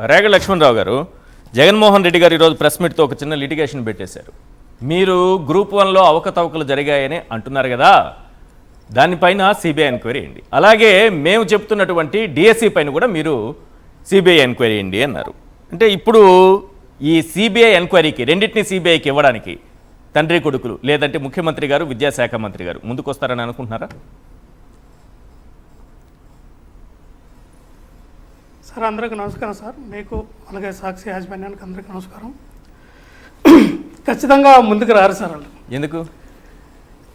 రేగ లక్ష్మణరావు గారు, జగన్మోహన్ రెడ్డి గారు ఈరోజు ప్రెస్ మీట్తో ఒక చిన్న లిటిగేషన్ పెట్టేశారు. మీరు గ్రూప్ 1లో అవకతవకలు జరిగాయని అంటున్నారు కదా, దానిపైన సిబిఐ ఎంక్వైరీ అయ్యింది. అలాగే మేము చెప్తున్నటువంటి డిఎస్సి పైన కూడా మీరు సిబిఐ ఎంక్వైరీ అయ్యింది అన్నారు. అంటే ఇప్పుడు ఈ సిబిఐ ఎంక్వైరీకి రెండింటినీ సిబిఐకి ఇవ్వడానికి తండ్రి కొడుకులు లేదంటే ముఖ్యమంత్రి గారు, విద్యాశాఖ మంత్రి గారు ముందుకొస్తారని అనుకుంటున్నారా? సార్ అందరికీ నమస్కారం సార్. మీకు అలాగే సాక్షి యాజమాన్యానికి అందరికీ నమస్కారం. ఖచ్చితంగా ముందుకు రారు సార్ వాళ్ళు. ఎందుకు?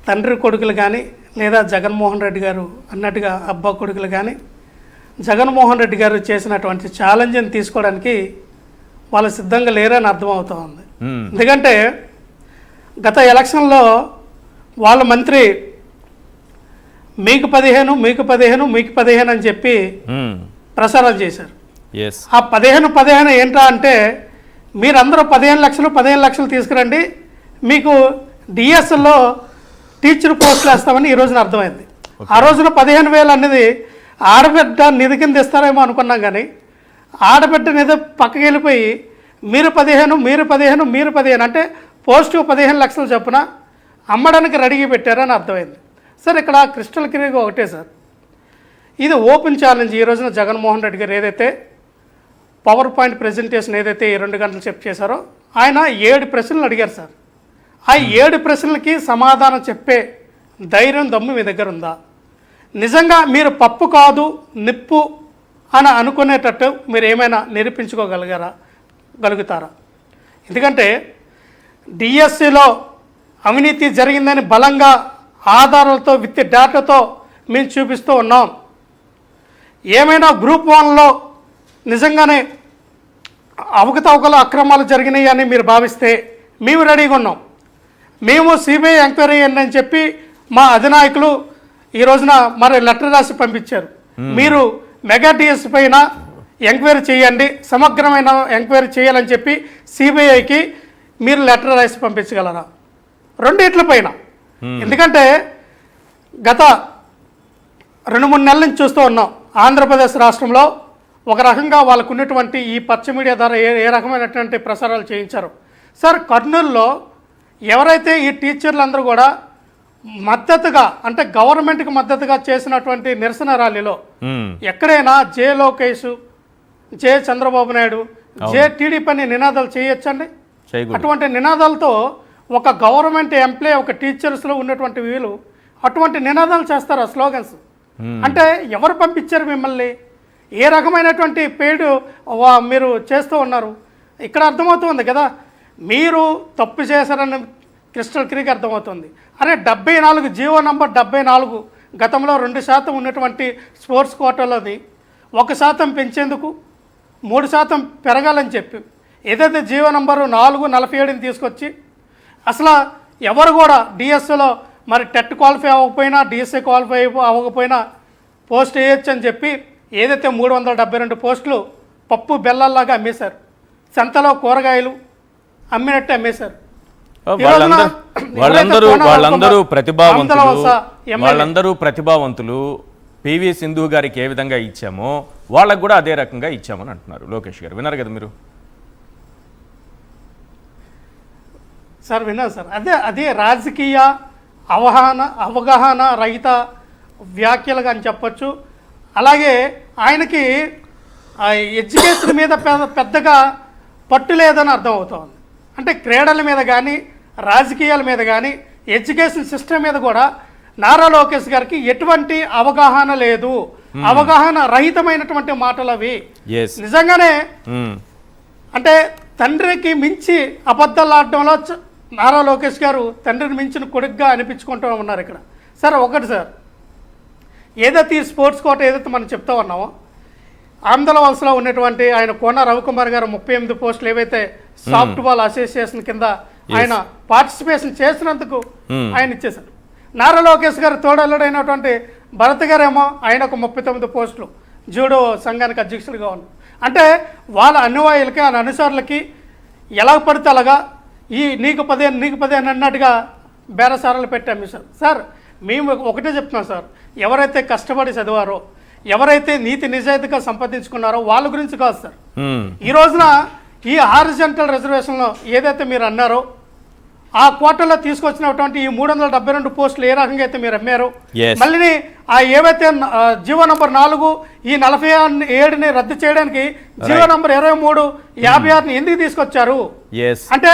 తండ్రి కొడుకులు కానీ లేదా జగన్మోహన్ రెడ్డి గారు అన్నట్టుగా అబ్బా కొడుకులు కానీ జగన్మోహన్ రెడ్డి గారు చేసినటువంటి ఛాలెంజ్ని తీసుకోవడానికి వాళ్ళు సిద్ధంగా లేరని అర్థమవుతూ ఉంది. ఎందుకంటే గత ఎలక్షన్లో వాళ్ళ మంత్రి మీకు 15 మీకు 15 మీకు 15 అని చెప్పి ప్రసారాలు చేశారు. ఆ 15 ఏంట్రా అంటే మీరందరూ 15 లక్షలు తీసుకురండి, మీకు డిఎస్లో టీచర్ పోస్టులు వేస్తామని ఈ రోజున అర్థమైంది. ఆ రోజున 15,000 అనేది ఆడబిడ్డ నిధి కింద ఇస్తారేమో అనుకున్నాం, కానీ ఆడబిడ్డ నిధి పక్కకి వెళ్ళిపోయి మీరు 15 అంటే పోస్టు 15 లక్షలు చొప్పున అమ్మడానికి రెడీగా పెట్టారని అర్థమైంది. సార్ ఇక్కడ క్రిస్టల్ క్లియర్గా ఒకటే సార్, ఇది ఓపెన్ ఛాలెంజ్. ఈ రోజున జగన్మోహన్ రెడ్డి గారు ఏదైతే పవర్ పాయింట్ ప్రెజెంటేషన్ ఏదైతే 2 గంటలు చెప్పి చేశారో ఆయన 7 ప్రశ్నలు అడిగారు సార్. ఆ 7 ప్రశ్నలకి సమాధానం చెప్పే ధైర్యం దమ్ము మీ దగ్గర ఉందా? నిజంగా మీరు పప్పు కాదు నిప్పు అని అనుకునేటట్టు మీరు ఏమైనా నిరూపించుకోగలుగుతారా? ఎందుకంటే డిఎస్సిలో అవినీతి జరిగిందని బలంగా ఆధారాలతో విత్ డేటాతో మేము చూపిస్తూ ఉన్నాం. ఏమైనా గ్రూప్ 1లో నిజంగానే అవకతవకలు అక్రమాలు జరిగినాయి అని మీరు భావిస్తే మేము రెడీగా ఉన్నాం. మేము సిబిఐ ఎంక్వైరీ చేయండి అని చెప్పి మా అధినాయకులు ఈ రోజున మరి లెటర్ రాసి పంపించారు. మీరు మెగా డిఎస్ పైన ఎంక్వైరీ చేయండి, సమగ్రమైన ఎంక్వైరీ చేయాలని చెప్పి సిబిఐకి మీరు లెటర్ రాసి పంపించగలరా? రెండిట్ల పైన. ఎందుకంటే గత 2-3 నెలల నుంచి చూస్తూ ఉన్నాం, ఆంధ్రప్రదేశ్ రాష్ట్రంలో ఒక రకంగా వాళ్ళకు ఉన్నటువంటి ఈ పచ్చ మీడియా ద్వారా ఏ రకమైనటువంటి ప్రసారాలు చేయించారు. సార్ కర్నూలులో ఎవరైతే ఈ టీచర్లందరూ కూడా మద్దతుగా అంటే గవర్నమెంట్కి మద్దతుగా చేసినటువంటి నిరసన ర్యాలీలో ఎక్కడైనా జే లోకేష్, జే చంద్రబాబు నాయుడు, జే టీడీపీ అని నినాదాలు చేయొచ్చండి? అటువంటి నినాదాలతో ఒక గవర్నమెంట్ ఎంప్లాయ్, ఒక టీచర్స్లో ఉన్నటువంటి వీళ్ళు అటువంటి నినాదాలు చేస్తారు, ఆ స్లోగన్స్. అంటే ఎవరు పంపించారు మిమ్మల్ని? ఏ రకమైనటువంటి పెయిడ్ మీరు చేస్తూ ఉన్నారు? ఇక్కడ అర్థమవుతుంది కదా, మీరు తప్పు చేశారని క్రిస్టల్ క్లియర్గా అర్థమవుతుంది. అరే 74 జీవో నంబర్ 74 గతంలో 2% ఉన్నటువంటి స్పోర్ట్స్ కోటాలోది 1% పెంచేందుకు 3% పెరగాలని చెప్పి ఏదైతే జీవో నంబరు 447ని తీసుకొచ్చి అసలు ఎవరు కూడా డిఎస్లో మరి టెట్ క్వాలిఫై అవ్వకపోయినా డిఎస్ఏ క్వాలిఫై అవ్వకపోయినా పోస్ట్ వేయచ్చు అని చెప్పి ఏదైతే 372 పోస్టులు పప్పు బెల్లల్లాగా అమ్మేశారు, సంతలో కూరగాయలు అమ్మినట్టు అమ్మేశారు. వాళ్ళందరూ ప్రతిభావంతులు. పివి సింధు గారికి ఏ విధంగా ఇచ్చామో వాళ్ళకు కూడా అదే రకంగా ఇచ్చామని అంటున్నారు లోకేష్ గారు. విన్నారు కదా మీరు? సార్ విన్నాను సార్. అదే రాజకీయ అవగాహన రహిత వ్యాఖ్యలుగా అని చెప్పచ్చు. అలాగే ఆయనకి ఎడ్యుకేషన్ మీద పెద్దగా పట్టు లేదని అర్థమవుతోంది. అంటే క్రీడల మీద కానీ రాజకీయాల మీద కానీ ఎడ్యుకేషన్ సిస్టమ్ మీద కూడా నారా లోకేష్ గారికి ఎటువంటి అవగాహన లేదు. అవగాహన రహితమైనటువంటి మాటలు అవి. నిజంగానే అంటే తండ్రికి మించి అబద్ధాలు ఆడడంలో నారా లోకేష్ గారు తండ్రిని మించిన కొడుకుగా అనిపించుకుంటూ ఉన్నారు ఇక్కడ. సార్ ఒకటి సార్, ఏదైతే ఈ స్పోర్ట్స్ కోట ఏదైతే మనం చెప్తా ఉన్నామో ఆంధ్ర వలసలో ఉన్నటువంటి ఆయన కోన రవికుమార్ గారు 38 పోస్టులు ఏవైతే సాఫ్ట్ బాల్ అసోసియేషన్ కింద ఆయన పార్టిసిపేషన్ చేసినందుకు ఆయన ఇచ్చేశారు. నారా లోకేష్ గారు తోడల్లుడైనటువంటి భరత్ గారేమో ఆయన ఒక 39 పోస్టులు జూడో సంఘానికి అధ్యక్షుడిగా ఉన్నారు. అంటే వాళ్ళ అనువాయులకి ఆయన అనుసారులకి ఎలా పడితే అలాగా ఈ నీకు 15 అన్నట్టుగా బేరసారాలు పెట్టి అమ్మేశారు. సార్ మేము ఒకటే చెప్తున్నాం సార్, ఎవరైతే కష్టపడి చదివారో ఎవరైతే నీతి నిజాయితీగా సంపాదించుకున్నారో వాళ్ళ గురించి కాదు సార్. హ్మ్. ఈ రోజున ఈ హారిజంటల్ రిజర్వేషన్లో ఏదైతే మీరు అన్నారో ఆ కోటలో తీసుకొచ్చినటువంటి ఈ 372 పోస్టులు ఏ రకంగా అయితే మీరు అమ్మారో, Yes. మళ్ళీ ఆ ఏవైతే జీవో నంబర్ 4 ఈ 47ని రద్దు చేయడానికి జీవో నంబర్ 23 56ని ఎందుకు తీసుకొచ్చారు Yes. అంటే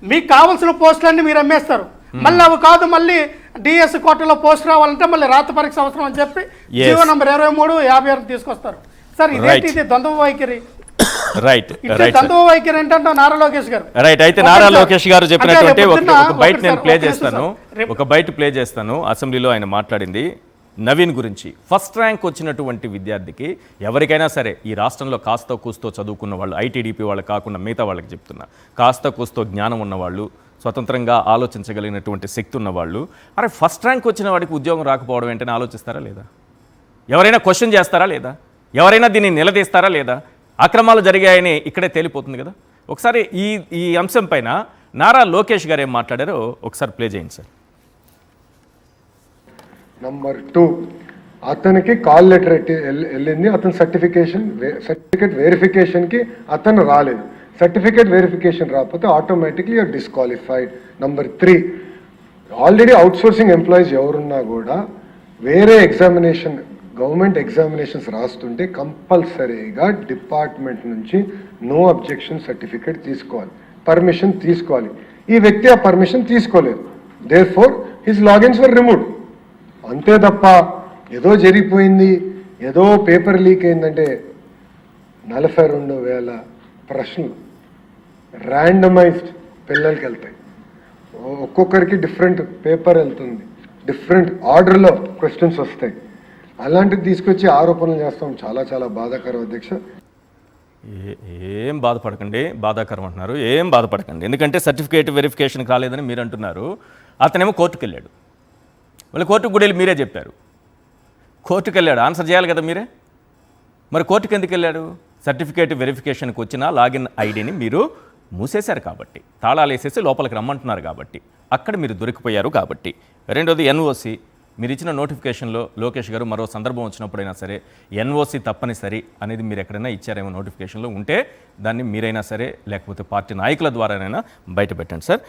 మీకు కావాల్సిన పోస్టులన్నీ మీరు అమ్మేస్తారు. మళ్ళీ అవి కాదు, మళ్ళీ డిఎస్ కోటలో పోస్ట్ రావాలంటే మళ్ళీ రాత పరీక్ష అవసరం అని చెప్పి Yes. జీవో నంబర్ 23 56 తీసుకొస్తారు. సార్ ఇదేంటి? Right. ఇది ద్వంద్వ వైఖరి. రైట్ ఇట్లా రైట్ ద్వంద్వ వైఖరి ఏంటంటే నారా లోకేష్ గారు. రైట్. అయితే నారా ఒకటి లోకేష్ గారు సార్, చెప్పినటువంటి అంటే రేపు ఒక పొద్దున్న బయట ఒకటి నేను సార్, ప్లే ఒక నిమిషం చేస్తాను, సార్. రేపు- ఒక బయట ప్లే చేస్తాను. అసెంబ్లీలో ఆయన మాట్లాడింది నవీన్ గురించి. ఫస్ట్ ర్యాంక్ వచ్చినటువంటి విద్యార్థికి ఎవరికైనా సరే ఈ రాష్ట్రంలో కాస్త కూస్తో చదువుకున్న వాళ్ళు, ఐటీడీపీ వాళ్ళు కాకుండా మిగతా వాళ్ళకి చెప్తున్నా, కాస్త కూస్తో జ్ఞానం ఉన్నవాళ్ళు, స్వతంత్రంగా ఆలోచించగలిగినటువంటి శక్తి ఉన్నవాళ్ళు, అరే ఫస్ట్ ర్యాంక్ వచ్చిన వాడికి ఉద్యోగం రాకపోవడం ఏంటని ఆలోచిస్తారా లేదా? ఎవరైనా క్వశ్చన్ చేస్తారా లేదా? ఎవరైనా దీన్ని నిలదీస్తారా లేదా? అక్రమాలు జరిగాయని ఇక్కడే తేలిపోతుంది కదా. ఒకసారి ఈ అంశం పైన నారా లోకేష్ గారు ఏం మాట్లాడారో ఒకసారి ప్లే చేయండి సార్. నంబర్ 2, అతనికి కాల్ లెటర్ వెళ్ళింది, అతని సర్టిఫికేట్ వెరిఫికేషన్కి అతను రాలేదు. సర్టిఫికేట్ వెరిఫికేషన్ రాకపోతే automatically you're disqualified. Number 3, already outsourcing employees ఎవరున్నా కూడా వేరే ఎగ్జామినేషన్, గవర్నమెంట్ ఎగ్జామినేషన్స్ రాస్తుంటే కంపల్సరీగా డిపార్ట్మెంట్ నుంచి నో అబ్జెక్షన్ సర్టిఫికేట్ తీసుకోవాలి, పర్మిషన్ తీసుకోవాలి. ఈ వ్యక్తి ఆ పర్మిషన్ తీసుకోలేదు. Therefore his logins were removed. అంతే తప్ప ఏదో జరిగిపోయింది, ఏదో పేపర్ లీక్ అయిందంటే 42,000 ప్రశ్నలు ర్యాండమైజ్డ్ పిల్లలకి వెళ్తాయి. ఒక్కొక్కరికి డిఫరెంట్ పేపర్ వెళ్తుంది, డిఫరెంట్ ఆర్డర్లో క్వశ్చన్స్ వస్తాయి. అలాంటిది తీసుకొచ్చి ఆరోపణలు చేస్తాం. చాలా చాలా బాధాకరం అధ్యక్ష. ఏం బాధపడకండి, బాధాకరం అంటున్నారు. ఏం బాధపడకండి, ఎందుకంటే సర్టిఫికేట్ వెరిఫికేషన్ కాలేదని మీరు అంటున్నారు. అతనేమో కోర్టుకు వెళ్ళాడు. మళ్ళీ కోర్టుకు కూడా వెళ్ళి మీరే చెప్పారు. కోర్టుకు వెళ్ళాడు, ఆన్సర్ చేయాలి కదా మీరే. మరి కోర్టుకు ఎందుకు వెళ్ళాడు? సర్టిఫికేట్ వెరిఫికేషన్కి వచ్చిన లాగిన్ ఐడిని మీరు మూసేశారు కాబట్టి, తాళాలు వేసేసి లోపలికి రమ్మంటున్నారు కాబట్టి, అక్కడ మీరు దొరికిపోయారు కాబట్టి. రెండోది ఎన్ఓసి, మీరు ఇచ్చిన నోటిఫికేషన్లో లోకేష్ గారు మరో సందర్భం వచ్చినప్పుడైనా సరే ఎన్ఓసి తప్పనిసరి అనేది మీరు ఎక్కడైనా ఇచ్చారేమో నోటిఫికేషన్లో ఉంటే దాన్ని మీరైనా సరే లేకపోతే పార్టీ నాయకుల ద్వారానైనా బయట పెట్టండి సార్.